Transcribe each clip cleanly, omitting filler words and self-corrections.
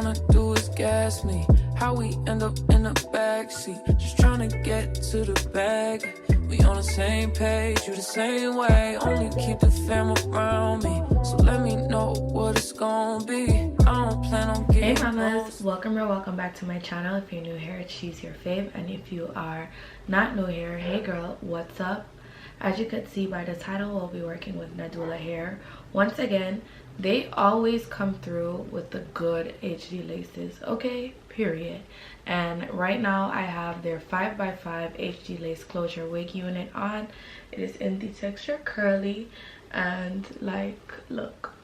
wanna do is gas me. How we end up in the backseat, just trying to get to the bag. We on the same page, you the same way. Only keep the fam around me, so let me know what it's gonna be. I don't plan on getting. Hey mamas, welcome or welcome back to my channel. If you're new here, she's your fave, and if you are not new here, hey girl, what's up? As you could see by the title, we'll be working with Nadula hair. Once again, they always come through with the good HD laces, okay, period. And right now I have their 5x5 HD lace closure wig unit on. It is in the texture curly, and like, look,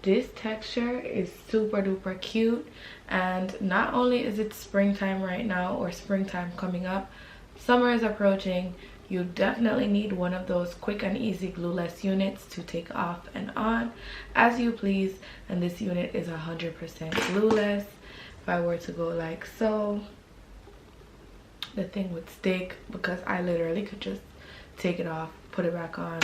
this texture is super duper cute. And not only is it springtime right now, or springtime coming up, summer is approaching. You definitely need one of those quick and easy glueless units to take off and on as you please. And this unit is 100% glueless. If I were to go like so, the thing would stick because I literally could just take it off, put it back on.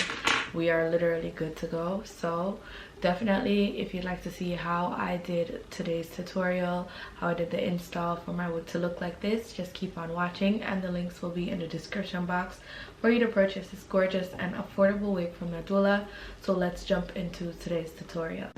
We are literally good to go. So definitely, if you'd like to see how I did today's tutorial, how I did the install for my wig to look like this, just keep on watching, and the links will be in the description box for you to purchase this gorgeous and affordable wig from Nadula. So let's jump into today's tutorial.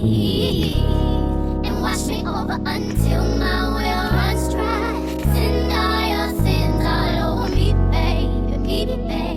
and wash me over until my well runs dry. Send all your sins all over me, baby, baby, baby.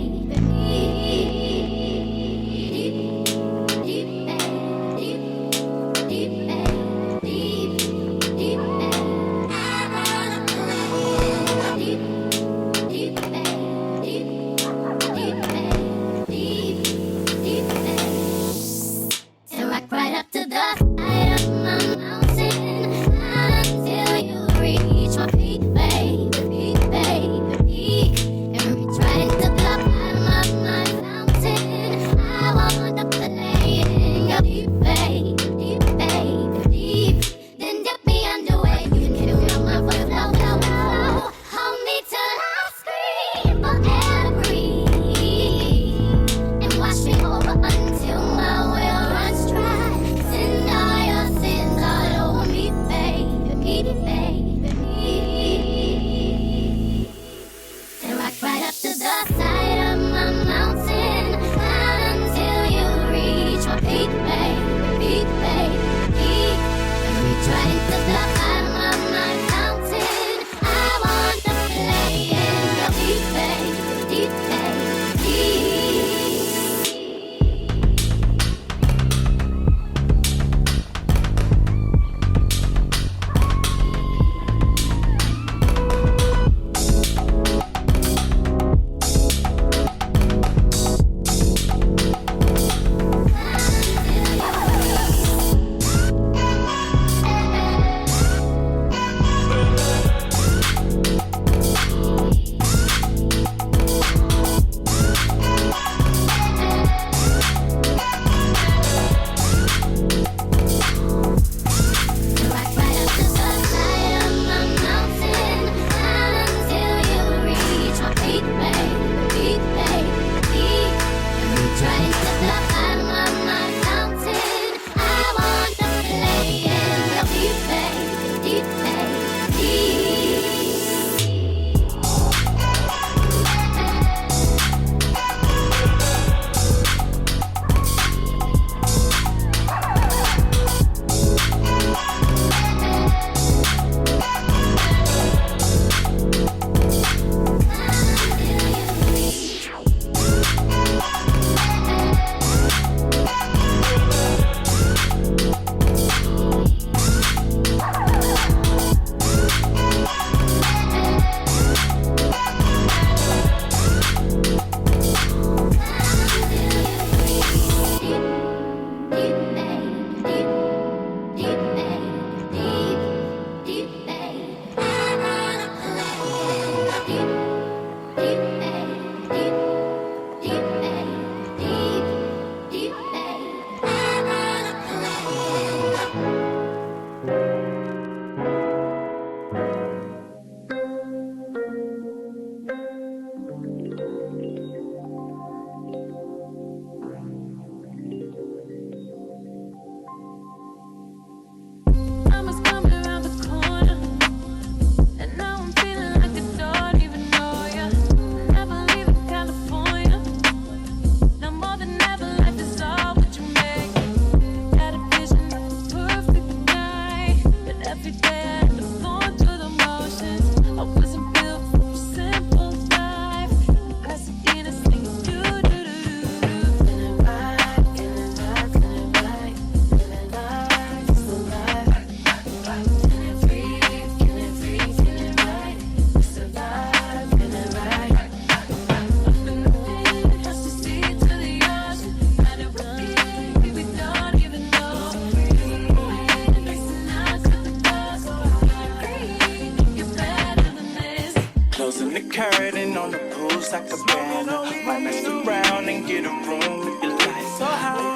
curtain on the pool's like a banner. Might mess around and get a room if you like.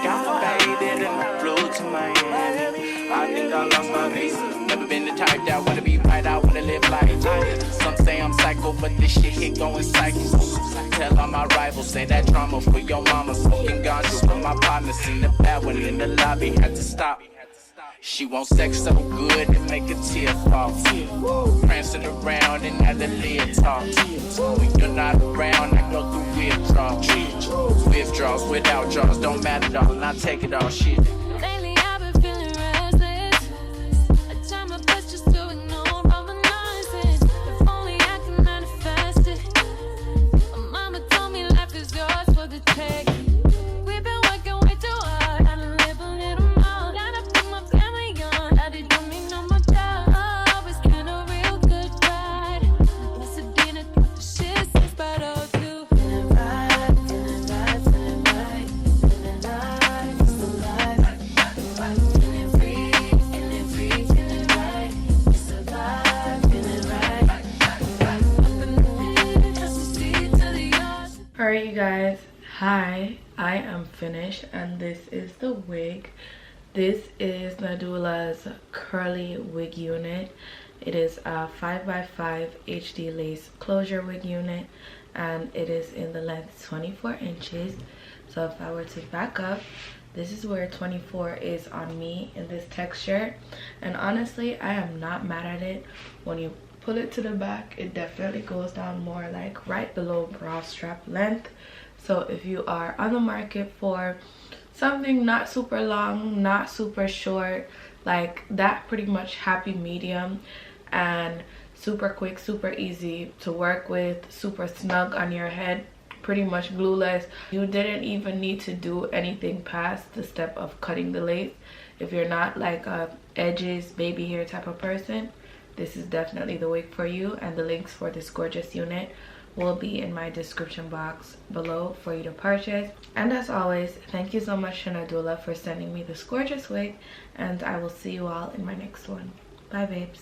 Got faded and I flew to Miami. I think I lost my visa. Never been the type that wanna be right, I wanna live life. Some say I'm psycho, but this shit here going psycho. Tell all my rivals, say that drama for your mama. Smoking ganja with my partner, seen the bad one in the lobby, had to stop. She wants sex so good it make a tear fall. Prancing around in that lid talk. When you're not around, I go through withdrawals. Withdrawals without draws, don't matter at all, and I take it all shit. Lately I've been feeling Hi, I am finished and this is the wig. This is Nadula's curly wig unit. It is a 5x5 HD lace closure wig unit and it is in the length 24 inches. So if I were to back up, this is where 24 is on me in this texture, and honestly I am not mad at it. When you pull it to the back, it definitely goes down more like right below bra strap length. So if you are on the market for something not super long, not super short, like that, pretty much happy medium and super quick, super easy to work with, super snug on your head, pretty much glueless. You didn't even need to do anything past the step of cutting the lace. If you're not like a edges, baby hair type of person, this is definitely the wig for you, and the links for this gorgeous unit will be in my description box below for you to purchase. And as always, thank you so much to Nadula for sending me this gorgeous wig, and I will see you all in my next one. Bye babes.